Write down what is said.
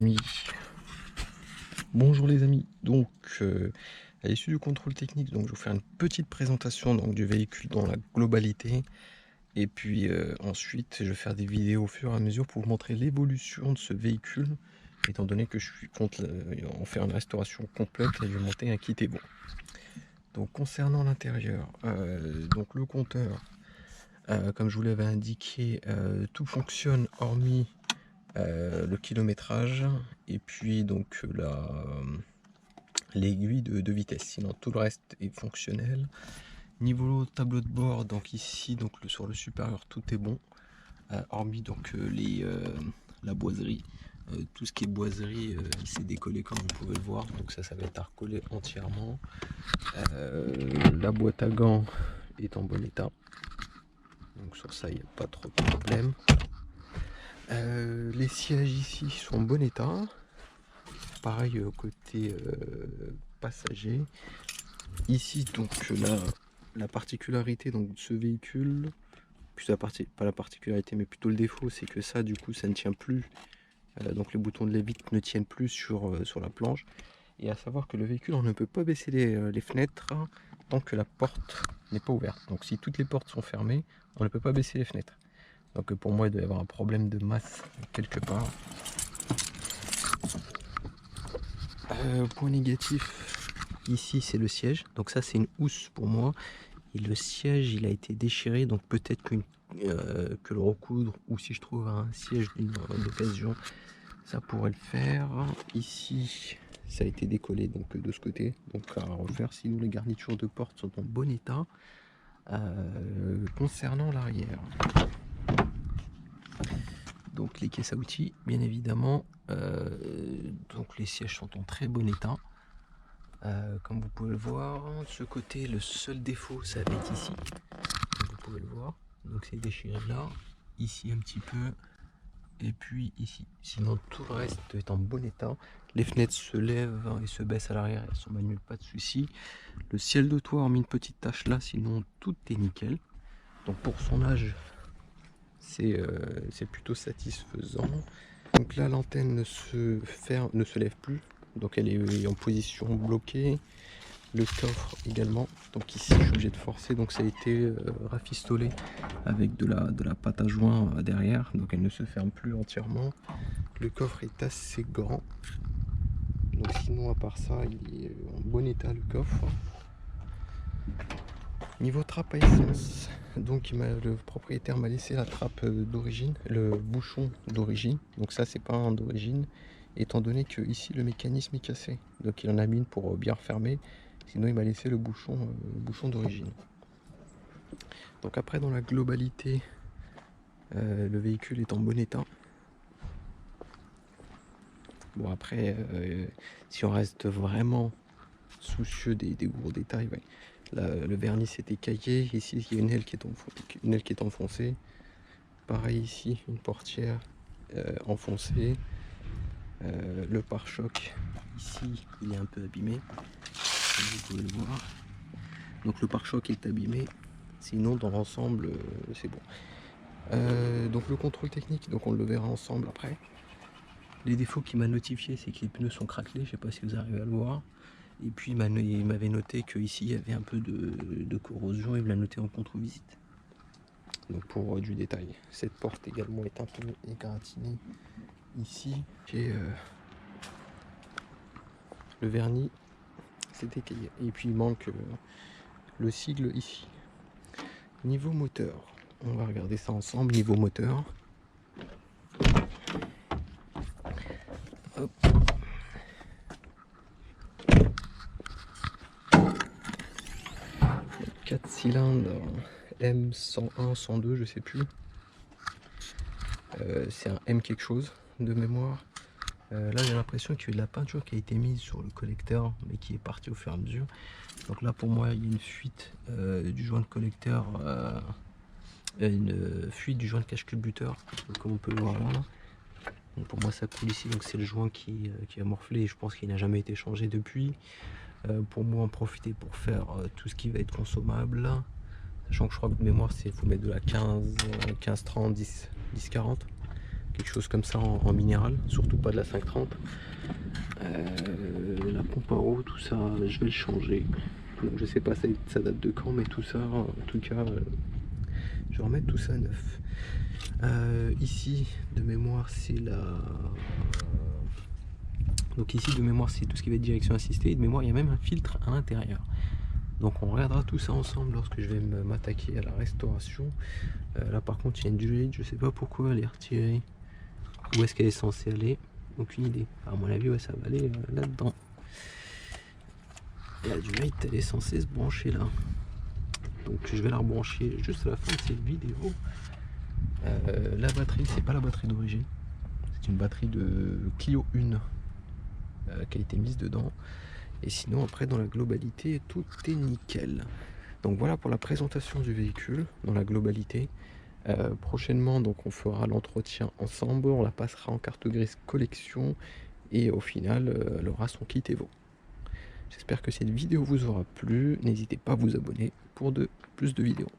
Oui. Bonjour les amis, donc à l'issue du contrôle technique, donc je vais vous faire une petite présentation donc, du véhicule dans la globalité et puis ensuite je vais faire des vidéos au fur et à mesure pour vous montrer l'évolution de ce véhicule étant donné que je suis contre en faire une restauration complète et lui monter un kit et bon. Donc concernant l'intérieur, donc le compteur, comme je vous l'avais indiqué, tout fonctionne hormis le kilométrage et puis donc l'aiguille de vitesse, sinon tout le reste est fonctionnel. Niveau tableau de bord, donc ici donc sur le supérieur tout est bon, hormis donc la boiserie. Tout ce qui est boiserie il s'est décollé comme vous pouvez le voir, donc ça va être à recoller entièrement. La boîte à gants est en bon état, donc sur ça il n'y a pas trop de problème. Les sièges ici sont en bon état, pareil côté passager. Ici donc la particularité donc, de ce véhicule, plus pas la particularité mais plutôt le défaut, c'est que ça du coup ça ne tient plus, donc les boutons de l'évite ne tiennent plus sur la planche. Et à savoir que le véhicule, on ne peut pas baisser les fenêtres tant que la porte n'est pas ouverte. Donc si toutes les portes sont fermées, on ne peut pas baisser les fenêtres. Donc pour moi il doit y avoir un problème de masse quelque part. Point négatif, ici c'est le siège, donc ça c'est une housse pour moi. Et le siège il a été déchiré, donc peut-être que le recoudre, ou si je trouve un siège d'occasion, ça pourrait le faire. Ici ça a été décollé donc de ce côté, donc à refaire. Sinon les garnitures de porte sont en bon état. Concernant l'arrière, donc les caisses à outils bien évidemment, donc les sièges sont en très bon état. Comme vous pouvez le voir, de ce côté le seul défaut ça va être ici, comme vous pouvez le voir, donc c'est déchiré là, ici un petit peu, et puis ici. Sinon tout le reste est en bon état. Les fenêtres se lèvent et se baissent à l'arrière, elles sont manuelles, pas de souci. Le ciel de toit a mis une petite tache là, sinon tout est nickel. Donc pour son âge c'est plutôt satisfaisant. Donc là l'antenne ne se lève plus, donc elle est en position bloquée. Le coffre également, donc ici je suis obligé de forcer, donc ça a été rafistolé avec de la pâte à joint derrière, donc elle ne se ferme plus entièrement. Le coffre est assez grand, donc sinon à part ça il est en bon état le coffre. Niveau trappe à essence, donc le propriétaire m'a laissé la trappe d'origine, le bouchon d'origine, donc ça c'est pas un d'origine, étant donné que ici le mécanisme est cassé, donc il en a mis une pour bien refermer. Sinon il m'a laissé le bouchon d'origine. Donc après dans la globalité, le véhicule est en bon état. Bon après si on reste vraiment soucieux des gros détails, ouais. Là, le vernis s'est écaillé, ici il y a une aile qui est enfoncée. Pareil ici, une portière enfoncée. Le pare-choc ici il est un peu abîmé, comme vous pouvez le voir. Donc le pare-choc est abîmé, sinon dans l'ensemble c'est bon. Donc le contrôle technique, donc on le verra ensemble après. Les défauts qu'il m'a notifié, c'est que les pneus sont craquelés, je sais pas si vous arrivez à le voir. Et puis il m'avait noté qu'ici il y avait un peu de corrosion, il me l'a noté en contre-visite. Donc pour du détail, cette porte également est un peu égratignée ici. J'ai le vernis, c'est écaillé. Et puis il manque le sigle ici. Niveau moteur, on va regarder ça ensemble. Niveau moteur, hop. 4 cylindres M101, 102, je sais plus. C'est un M quelque chose de mémoire. Là j'ai l'impression qu'il y a eu de la peinture qui a été mise sur le collecteur mais qui est partie au fur et à mesure. Donc là pour moi il y a une fuite du joint de collecteur, une fuite du joint de cache-culbuteur, comme on peut le voir là. Donc pour moi ça coule ici, donc c'est le joint qui a morflé et je pense qu'il n'a jamais été changé depuis. Pour moi en profiter pour faire tout ce qui va être consommable, sachant que je crois que de mémoire c'est faut mettre de la 15, 30, 10, 40. quelque chose comme ça en minéral, surtout pas de la 530. La pompe à eau, tout ça, je vais le changer. Donc, je sais pas ça date de quand, mais tout ça, en tout cas, je vais remettre tout ça neuf. Ici, de mémoire, c'est la... Donc ici, de mémoire, c'est tout ce qui va être direction assistée. Et de mémoire, il y a même un filtre à l'intérieur. Donc on regardera tout ça ensemble lorsque je vais m'attaquer à la restauration. Là par contre, il y a une durite, je sais pas pourquoi elle est retirée. Où est-ce qu'elle est censée aller? Aucune idée. À mon avis, ouais, ça va aller là-dedans. La durite, elle est censée se brancher là. Donc je vais la rebrancher juste à la fin de cette vidéo. La batterie, c'est pas la batterie d'origine. C'est une batterie de Clio 1 qui a été mise dedans. Et sinon, après, dans la globalité, tout est nickel. Donc voilà pour la présentation du véhicule dans la globalité. Prochainement, donc on fera l'entretien ensemble, on la passera en carte grise collection et au final, elle aura son kit Evo. J'espère que cette vidéo vous aura plu. N'hésitez pas à vous abonner pour plus de vidéos.